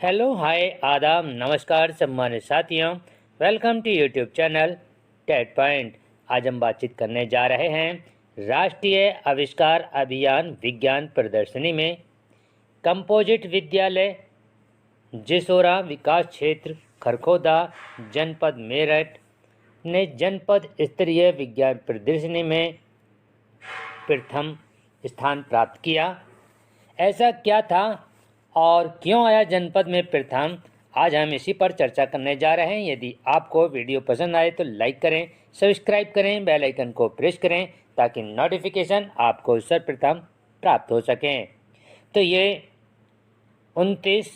Hello hi आदाब नमस्कार सम्मानित साथियों, welcome to YouTube channel TET point. आज हम बातचीत करने जा रहे हैं राष्ट्रीय आविष्कार अभियान विज्ञान प्रदर्शनी में कंपोजिट विद्यालय जिसोरा विकास क्षेत्र खरखोदा जनपद मेरठ ने जनपद स्तरीय विज्ञान प्रदर्शनी में प्रथम स्थान प्राप्त किया। ऐसा क्या था और क्यों आया जनपद में प्रथम, आज हम इसी पर चर्चा करने जा रहे हैं। यदि आपको वीडियो पसंद आए तो लाइक करें, सब्सक्राइब करें, बेल आइकन को प्रेस करें ताकि नोटिफिकेशन आपको सर्वप्रथम प्राप्त हो सकें। तो ये 29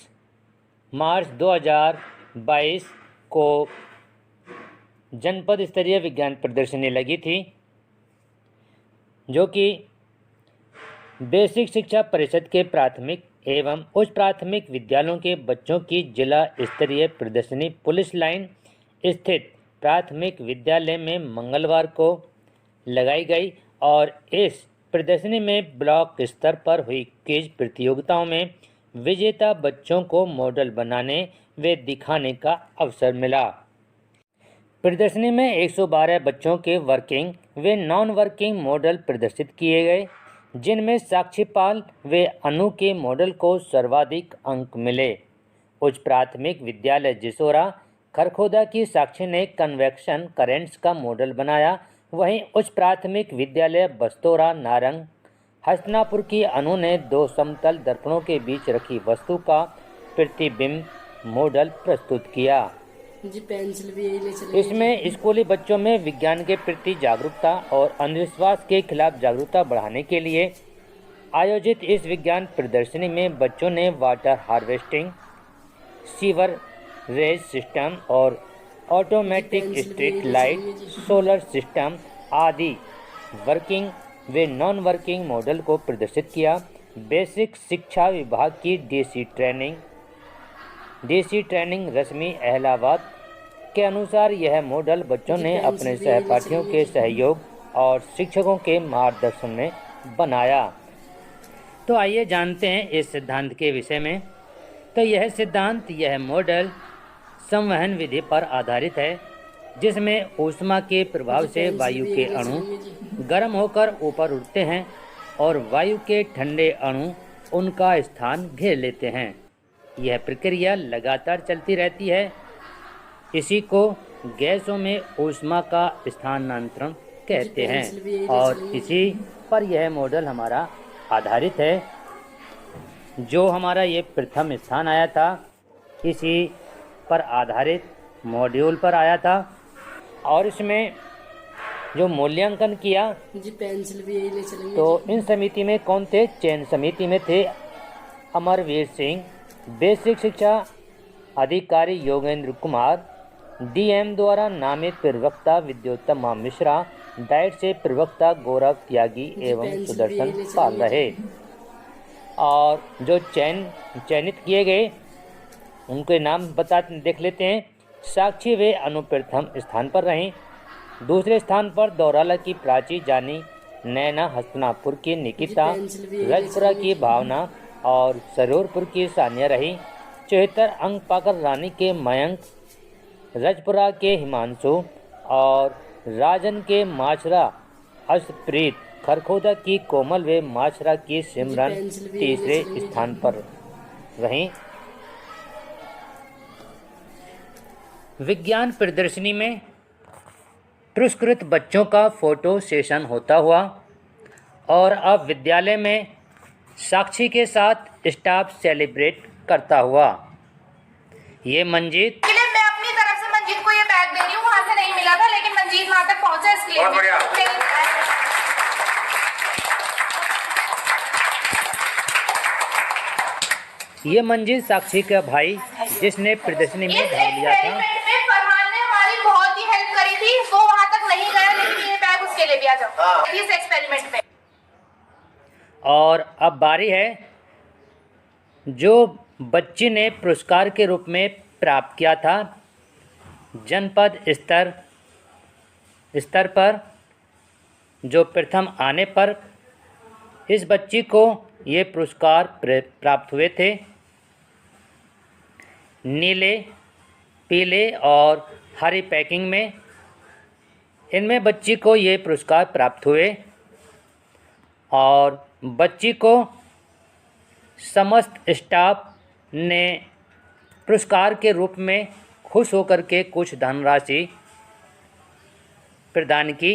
मार्च 2022 को जनपद स्तरीय विज्ञान प्रदर्शनी लगी थी, जो कि बेसिक शिक्षा परिषद के प्राथमिक एवं उच्च प्राथमिक विद्यालयों के बच्चों की जिला स्तरीय प्रदर्शनी पुलिस लाइन स्थित प्राथमिक विद्यालय में मंगलवार को लगाई गई और इस प्रदर्शनी में ब्लॉक स्तर पर हुई क्विज प्रतियोगिताओं में विजेता बच्चों को मॉडल बनाने व दिखाने का अवसर मिला। प्रदर्शनी में 112 बच्चों के वर्किंग व नॉन वर्किंग मॉडल प्रदर्शित किए गए, जिनमें साक्षीपाल व अनु के मॉडल को सर्वाधिक अंक मिले। उच्च प्राथमिक विद्यालय जिसोरा खरखोदा की साक्षी ने कन्वेक्शन करेंट्स का मॉडल बनाया, वहीं उच्च प्राथमिक विद्यालय बस्तोरा नारंग हस्तिनापुर की अनु ने 2 समतल दर्पणों के बीच रखी वस्तु का प्रतिबिंब मॉडल प्रस्तुत किया। जी पेंसिल भी यही ले चलेंगे। इसमें स्कूली बच्चों में विज्ञान के प्रति जागरूकता और अंधविश्वास के खिलाफ जागरूकता बढ़ाने के लिए आयोजित इस विज्ञान प्रदर्शनी में बच्चों ने water harvesting, sewerage system और automatic street light, solar system आदि वर्किंग व नॉन वर्किंग मॉडल को प्रदर्शित किया। बेसिक शिक्षा विभाग की डीसी ट्रेनिंग रश्मि अहलावत के अनुसार यह मॉडल बच्चों ने अपने सहपाठियों के सहयोग और शिक्षकों के मार्गदर्शन में बनाया। तो आइए जानते हैं इस सिद्धांत के विषय में। तो यह सिद्धांत, यह मॉडल संवहन विधि पर आधारित है, जिसमें ऊष्मा के प्रभाव से वायु के अणु गर्म होकर ऊपर उठते हैं और वायु के ठंडे अणु उनका स्थान घेर लेते हैं। यह प्रक्रिया लगातार चलती रहती है। इसी को गैसों में ऊष्मा का स्थानांतरण कहते हैं और इसी पर यह मॉडल हमारा आधारित है। जो हमारा ये प्रथम स्थान आया था, इसी पर आधारित मॉड्यूल पर आया था और इसमें जो मूल्यांकन किया, जी पेंसिल भी यही ले चलेंगे। तो इन समिति में कौन थे? चयन समिति में थे अमरवीर सिंह, बेसिक शिक्षा अधिकारी योगेंद्र कुमार, डीएम द्वारा नामित प्रवक्ता विद्योत्तमा मिश्रा, डाइट से प्रवक्ता गौरव त्यागी एवं सुदर्शन पाल रहे। और जो चयनित किए गए उनके नाम देख लेते हैं। साक्षी वे अनु प्रथम स्थान पर रहीं। दूसरे स्थान पर दौराला की प्राची जानी, नैना हस्तिनापुर की निकिता, रजपुरा की भावना और सरोरपुर की सानिया रही। 74 अंक पाकर रानी के मयंक, रजपुरा के हिमांशु और राजन के माछरा अशप्रीत, खरखोदा की कोमल व माछरा की सिमरन तीसरे स्थान पर रहीं। विज्ञान प्रदर्शनी में पुरस्कृत बच्चों का फोटो सेशन होता हुआ और अब विद्यालय में साक्षी के साथ स्टाफ सेलिब्रेट करता हुआ। ये मंजीत मैं अपनी तरफ से मंजीत को ये बैग दे रही हूँ, वहाँ से नहीं मिला था लेकिन मंजीत वहाँ तक पहुँचा, इसलिए बहुत बढ़िया। ये मंजीत साक्षी का भाई, जिसने प्रदर्शनी में भाग लिया था। फरहान ने हमारी बहुत ही हेल्प करी थी, वो वहाँ तक नहीं गया लेकिन ये बैग उसके लिए भी आ जाओ इस एक्सपेरिमेंट में। और अब बारी है जो बच्ची ने पुरस्कार के रूप में प्राप्त किया था जनपद स्तर पर, जो प्रथम आने पर इस बच्ची को ये पुरस्कार प्राप्त हुए थे। नीले, पीले और हरी पैकिंग में। इनमें बच्ची को ये पुरस्कार प्राप्त हुए और बच्ची को समस्त स्टाफ ने पुरस्कार के रूप में खुश होकर के कुछ धनराशि प्रदान की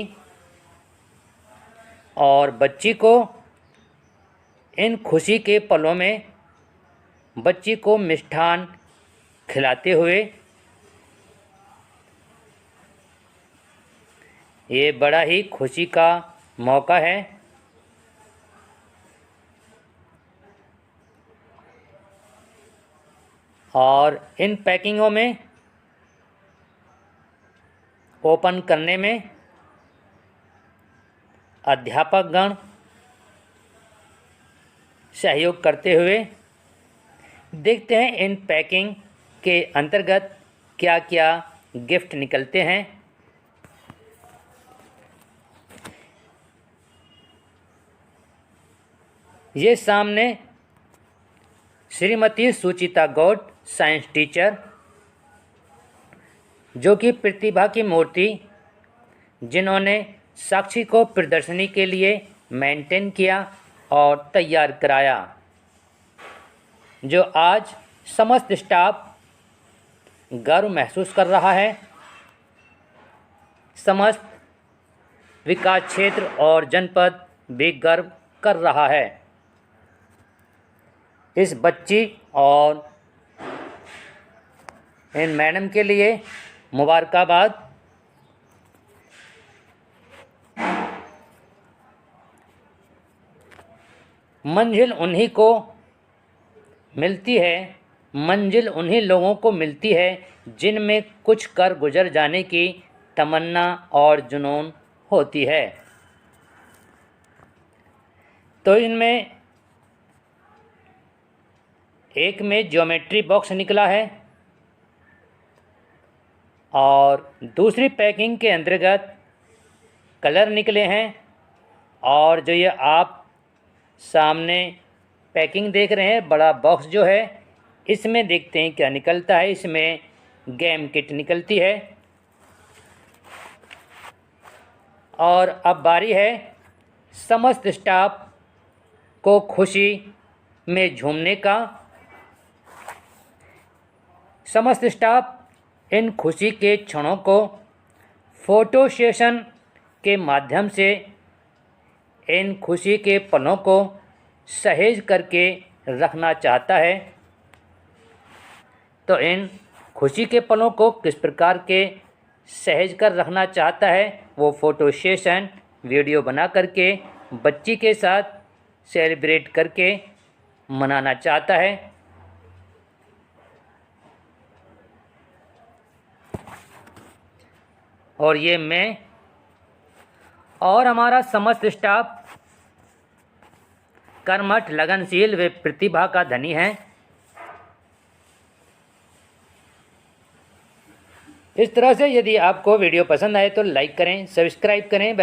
और बच्ची को इन खुशी के पलों में बच्ची को मिष्ठान खिलाते हुए ये बड़ा ही खुशी का मौका है। और इन पैकिंगों में ओपन करने में अध्यापकगण सहयोग करते हुए। देखते हैं इन पैकिंग के अंतर्गत क्या क्या गिफ्ट निकलते हैं। ये सामने श्रीमती सुचिता गौड़, साइंस टीचर, जो कि प्रतिभा की मूर्ति, जिन्होंने साक्षी को प्रदर्शनी के लिए मेंटेन किया और तैयार कराया, जो आज समस्त स्टाफ गर्व महसूस कर रहा है। समस्त विकास क्षेत्र और जनपद भी गर्व कर रहा है। इस बच्ची और इन मैडम के लिए मुबारकबाद। मंजिल उन्हीं को मिलती है, मंजिल उन्हीं लोगों को मिलती है जिनमें कुछ कर गुजर जाने की तमन्ना और जुनून होती है। तो इनमें एक में ज्योमेट्री बॉक्स निकला है और दूसरी पैकिंग के अंतर्गत कलर निकले हैं। और जो ये आप सामने पैकिंग देख रहे हैं, बड़ा बॉक्स जो है, इसमें देखते हैं क्या निकलता है। इसमें गेम किट निकलती है। और अब बारी है समस्त स्टाफ को खुशी में झूमने का। समस्त स्टाफ इन खुशी के क्षणों को फोटो सेशन के माध्यम से इन खुशी के पलों को सहेज करके रखना चाहता है। तो इन खुशी के पलों को किस प्रकार के सहेज कर रखना चाहता है, वो फ़ोटो सेशन वीडियो बना करके बच्ची के साथ सेलिब्रेट करके मनाना चाहता है। और ये मैं और हमारा समस्त स्टाफ कर्मठ, लगनशील व प्रतिभा का धनी है। इस तरह से यदि आपको वीडियो पसंद आए तो लाइक करें, सब्सक्राइब करें।